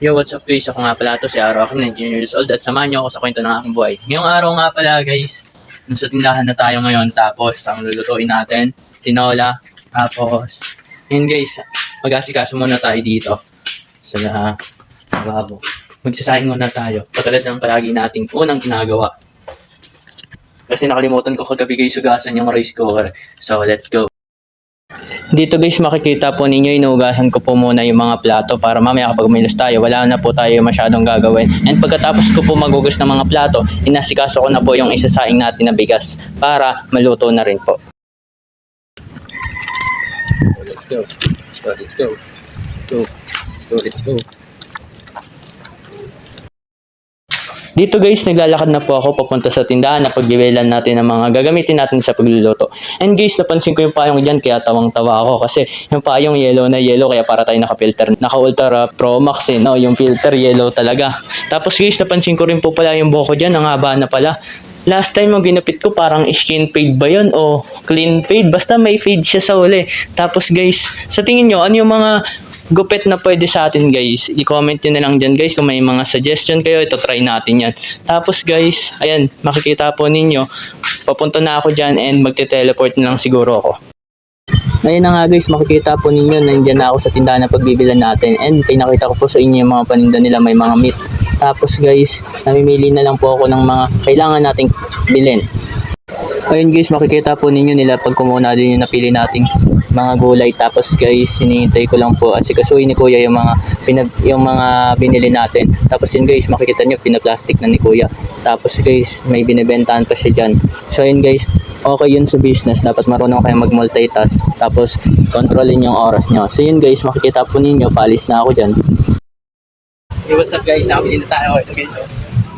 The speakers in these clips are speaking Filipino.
Yo, what's up guys? Ako nga pala to, si Aro. Ako 19 years old at samahan niyo ako sa kwento ng aking buhay. Ngayong araw nga pala guys, nasa tindahan na tayo ngayon. Tapos, ang lulutuin natin, tinola. Tapos, yun guys, mag-asikaso muna tayo dito sa lababo. Magsasaing muna tayo. Patulad ng palagi nating unang ginagawa. Kasi nakalimutan ko kagabi guys sugasan yung rice cooker. So, let's go. Dito guys makikita po ninyo inuugasan ko po muna yung mga plato para mamaya kapag umilos tayo wala na po tayo masyadong gagawin. And pagkatapos ko po magugas ng mga plato, inasikaso ko na po yung isasaing natin na bigas para maluto na rin po. Let's go. Let's go. Let's go. Let's go. Dito guys, naglalakad na po ako papunta sa tindahan na pagbibilan natin ng mga gagamitin natin sa pagluluto. And guys, napansin ko yung payong dyan kaya tawang-tawa ako kasi yung payong yellow na yellow kaya para tayo naka-filter. Naka-Ultra Pro Max no? Yung filter yellow talaga. Tapos guys, napansin ko rin po pala yung buhok ko dyan, ang haba na pala. Last time yung ginapit ko parang skin fade ba yun o clean fade? Basta may fade siya sa uli. Tapos guys, sa tingin nyo, ano yung mga gupit na pwede sa atin guys? I-comment nyo na lang dyan guys kung may mga suggestion kayo, ito try natin yan. Tapos guys, ayan, makikita po ninyo, papunta na ako dyan and magte-teleport na lang siguro ako. Ayun na nga guys, makikita po ninyo, nandiyan na ako sa tindahan na pagbibilan natin and pinakita ko po sa inyo yung mga paninda nila, may mga meat. Tapos guys, namimili na lang po ako ng mga kailangan nating bilhin. Ayun guys, makikita po ninyo nila pag kumuna din yung napili nating mga gulay. Tapos guys, hinihintay ko lang po at sikasuhin ni Kuya yung mga binili natin. Tapos yun guys, makikita nyo pinaplastic na ni Kuya. Tapos guys, may binibentahan pa siya dyan. So yun guys, okay yun sa business. Dapat marunong kayo mag-multitask. Tapos kontrolin yung oras nyo. So yun guys, makikita po ninyo, paalis na ako dyan. Hey, what's up guys? Nakapili na tayo. Ito guys, so,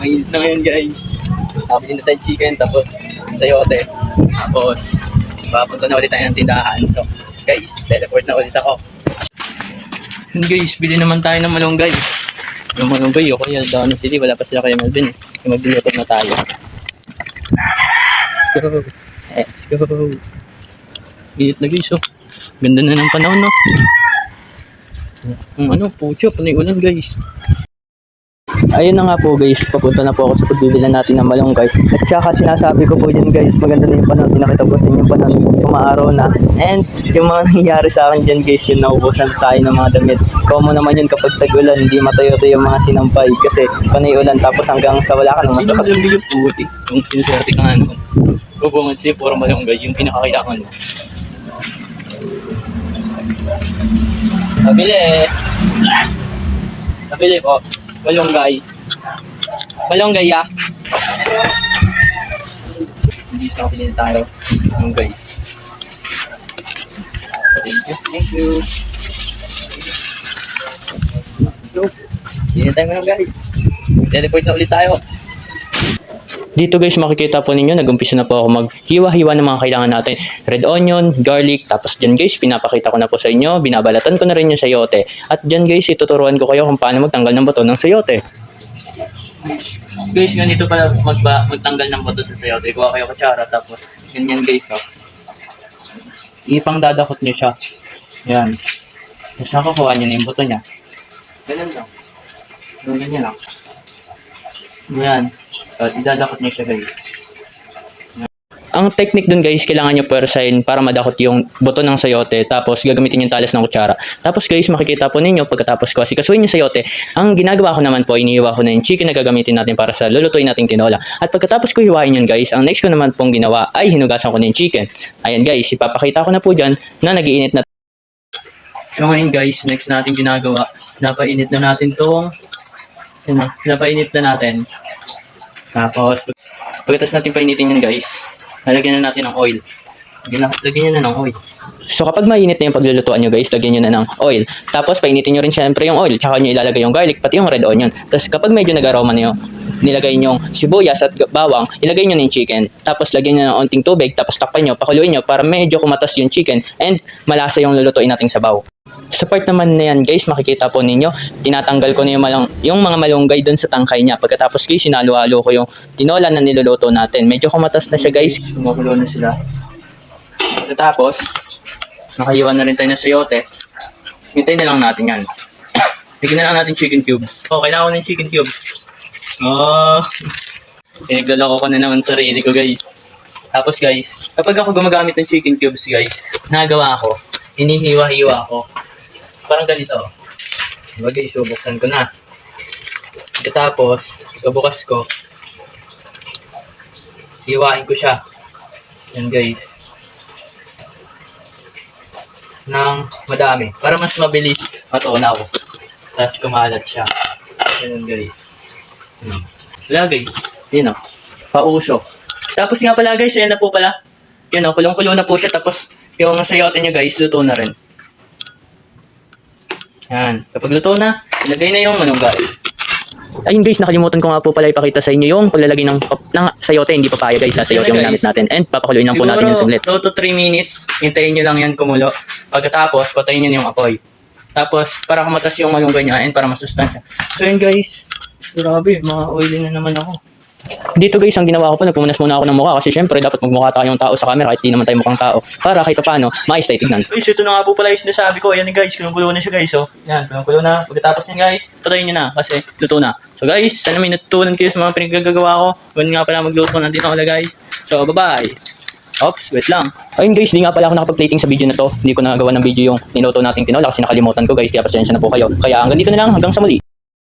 mainit na ngayon guys. Nakapili na tayo chicken, tapos sayote. Tapos, papunta na ulit tayo ng tindahan. So, guys, teleport na ulit ako. And guys, bili naman tayo ng malunggay. Yung malunggay, o kaya Dano City, wala pa sila kay Melvin. Yung magdiluto na tayo. Let's go. Let's go. Init na guys, oh. Ganda na ng panahon, no? Pucho, panay ulan guys. Ayun na nga po guys, papunta na po ako sa pagbibilan natin ng malunggay. At saka sinasabi ko po dyan guys, maganda na yung panahon, pinakita po sa inyo yung panahon, umaaraw na. And yung mga nangyayari sa akin dyan guys, yun naubusan tayo ng mga damit. Common naman yun kapag tag-ulan, hindi matayo-tayo yung mga sinampay kasi panay ulan tapos hanggang sa wala ka ng masakit. Hindi yung puti, kung sinuswerte ka nga naman. Bubungan siya puro malunggay, yung pinakakailangan mo. Nabili po. Malunggay. Malunggay ah. Hindi sa kapilin tayo. Malunggay. Thank you. Hindi na tayo malunggay. Teleport na ulit tayo. Dito guys, makikita po ninyo, nag-umpisa na po ako maghiwa-hiwa ng mga kailangan natin. Red onion, garlic, tapos dyan guys, pinapakita ko na po sa inyo, binabalatan ko na rin yung sayote. At dyan guys, ituturuan ko kayo kung paano magtanggal ng bato ng sayote. Guys, ganito pala magtanggal ng bato sa sayote. Kuha kayo kutsara, tapos ganyan guys, oh. Ipang dadakot nyo siya. Yan. Tapos nakakuha nyo na yung bato niya. Ganyan lang. Ganyan lang. Yan. Idadakot niyo siya guys. Ang technique dun guys, kailangan nyo pwersahin para madakot yung buto ng sayote. Tapos gagamitin yung talas ng kutsara. Tapos guys, makikita po ninyo pagkatapos ko asikasuhin yung sayote. Ang ginagawa ko naman po, inihiwa ko na yung chicken na gagamitin natin para sa lulutuin nating tinola. At pagkatapos ko hiwain yun guys, ang next ko naman pong ginawa ay hinugasan ko na yung chicken. Ayan guys, ipapakita ko na po dyan na nag-iinit na. So ngayon guys, next natin ginagawa, pinapainit na natin itong pinapainit na natin. Tapos, pagkatapos natin painitin yan guys, lalagyan na natin ng oil. Lagyan nyo na ng oil. So kapag mainit na yung paglulutuan nyo guys, lagyan nyo na ng oil. Tapos painitin nyo rin syempre yung oil. Tsaka nyo ilalagay yung garlic, pati yung red onion. Tapos kapag medyo nag-aroma nyo, nilagay nyo sibuyas at bawang, ilagay nyo na yung chicken. Tapos lagyan nyo ng onting tubig, tapos takpan nyo, pakuluin nyo para medyo kumatas yung chicken and malasa yung lulutuin nating sabaw. Sa part naman na yan guys, makikita po ninyo, tinatanggal ko na yung mga malunggay dun sa tangkay niya. Pagkatapos guys, sinalo-halo ko yung tinola na niluluto natin. Medyo kumatas na siya guys. Kumukulo na sila. Pagkatapos, nakahiwa na rin tayo ng sayote. Hintayin na lang natin yan. Bigyan na lang natin chicken cubes. Oh, kailangan ko ng chicken cubes. Oh. Pinaglalako ko na naman sarili ko, guys. Tapos, guys, kapag ako gumagamit ng chicken cubes, guys, nagawa ko, hinihiwa-hiwa ko. Parang ganito. Diba, guys, bubuksan ko na. Tapos, bubukas ko. Hiwain ko siya. Yan, guys. Nang madami. Para mas mabilis matunaw. Tapos kumalat siya. Yan, guys. Wala, guys. Yun o. Pausok. Tapos nga pala, guys, ayan na po pala. Yun o, kulong-kulo na po siya. Tapos yung sayote nyo, guys, luto na rin. Yan. Kapag luto na, ilagay na yung manunggal. Ayun, guys, nakalimutan ko nga po pala ipakita sa inyo yung paglalagay ng sayote. Hindi papaya, guys. Sa sayote yung ginamit natin. And papakuloyin lang po natin yung saglit. 2 to 3 minutes. Hintayin nyo lang yan kumulo. Pagkatapos, patayin nyo yung apoy. Tapos, para kumatas yung malunggay niya and para masustansya. So yun, guys. Grabe, mga oily na naman ako. Dito, guys, ang ginawa ko po, nagpunas muna ako ng mukha kasi syempre dapat magmukha tayong tao sa camera kahit di naman tayo mukhang tao para kahit paano maayos tayo tignan. Guys, ito na nga po pala yung sinasabi ko. Ayan, guys, kulong-kulo na siya, guys. Oh. Yan, kulong-kulo na. Pagkatapos niyan, guys, patayin nyo na kasi luto na. So, guys, sana may natutunan kayo sa mga pinaggagawa ko. Huwag nga pala magluto. Nandito ako, guys. So, bye-bye. Oops, wait lang. Ayun, guys, di nga pala ako nakapag-plating sa video na to. Hindi ko nagawa ng video yung niluto nating tinola kasi nakalimutan ko, guys. Kaya pasensya na po kayo. Kaya hanggang dito na lang. Hanggang sa muli.